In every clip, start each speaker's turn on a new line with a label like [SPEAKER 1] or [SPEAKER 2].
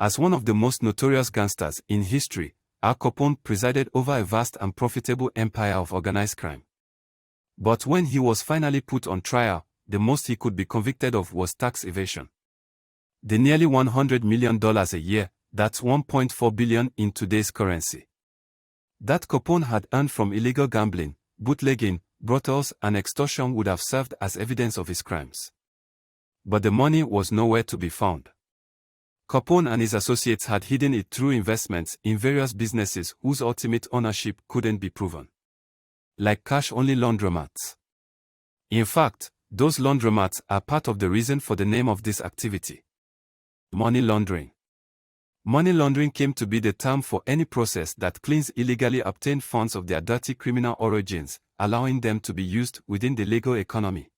[SPEAKER 1] As one of the most notorious gangsters in history, Al Capone presided over a vast and profitable empire of organized crime. But when he was finally put on trial, the most he could be convicted of was tax evasion. The nearly $100 million a year, that's $1.4 billion in today's currency, that Capone had earned from illegal gambling, bootlegging, brothels and extortion would have served as evidence of his crimes. But the money was nowhere to be found. Capone and his associates had hidden it through investments in various businesses whose ultimate ownership couldn't be proven, like cash-only laundromats. In fact, those laundromats are part of the reason for the name of this activity: money laundering. Money laundering came to be the term for any process that cleans illegally obtained funds of their dirty criminal origins, allowing them to be used within the legal economy.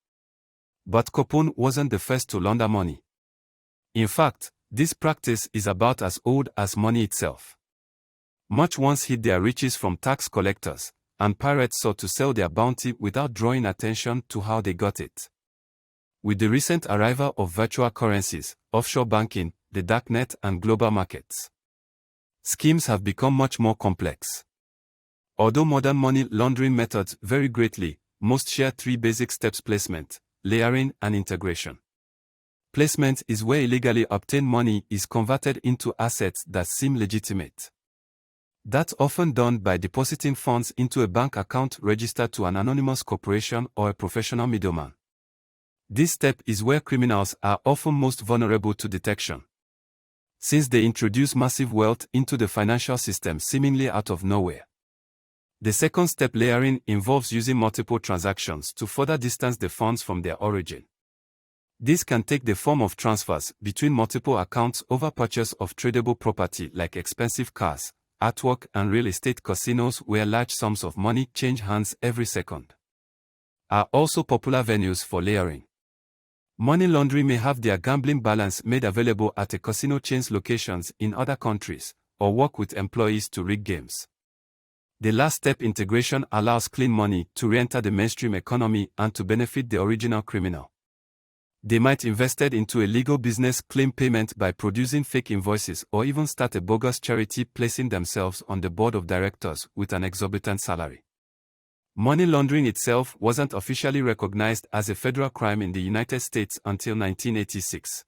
[SPEAKER 1] But Capone wasn't the first to launder money. In fact, this practice is about as old as money itself. Much once hid their riches from tax collectors, and pirates sought to sell their bounty without drawing attention to how they got it. With the recent arrival of virtual currencies, offshore banking, the darknet and global markets, schemes have become much more complex. Although modern money laundering methods vary greatly, most share three basic steps: placement, layering, and integration. Placement is where illegally obtained money is converted into assets that seem legitimate. That's often done by depositing funds into a bank account registered to an anonymous corporation or a professional middleman. This step is where criminals are often most vulnerable to detection, since they introduce massive wealth into the financial system seemingly out of nowhere. The second step, layering, involves using multiple transactions to further distance the funds from their origin. This can take the form of transfers between multiple accounts over purchase of tradable property like expensive cars, artwork, and real estate. Casinos, where large sums of money change hands every second, are also popular venues for layering. Money laundering may have their gambling balance made available at a casino chain's locations in other countries, or work with employees to rig games. The last step, integration, allows clean money to re-enter the mainstream economy and to benefit the original criminal. They might invested into a legal business, claim payment by producing fake invoices, or even start a bogus charity, placing themselves on the board of directors with an exorbitant salary. Money laundering itself wasn't officially recognized as a federal crime in the United States until 1986.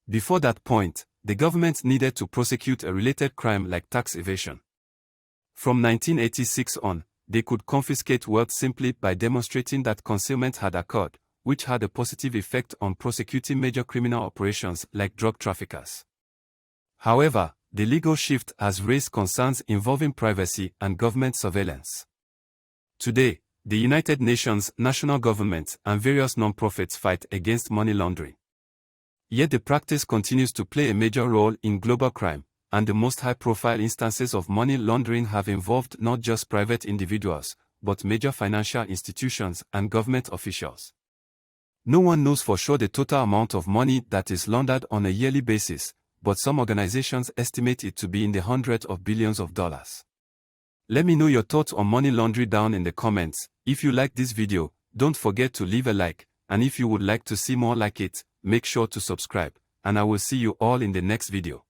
[SPEAKER 1] Before that point, the government needed to prosecute a related crime like tax evasion. From 1986 on, they could confiscate wealth simply by demonstrating that concealment had occurred, which had a positive effect on prosecuting major criminal operations like drug traffickers. However, the legal shift has raised concerns involving privacy and government surveillance. Today, the United Nations, national governments, and various non-profits fight against money laundering. Yet the practice continues to play a major role in global crime, and the most high-profile instances of money laundering have involved not just private individuals, but major financial institutions and government officials. No one knows for sure the total amount of money that is laundered on a yearly basis, but some organizations estimate it to be in the hundreds of billions of dollars. Let me know your thoughts on money laundering down in the comments. If you like this video, don't forget to leave a like, and if you would like to see more like it, make sure to subscribe, and I will see you all in the next video.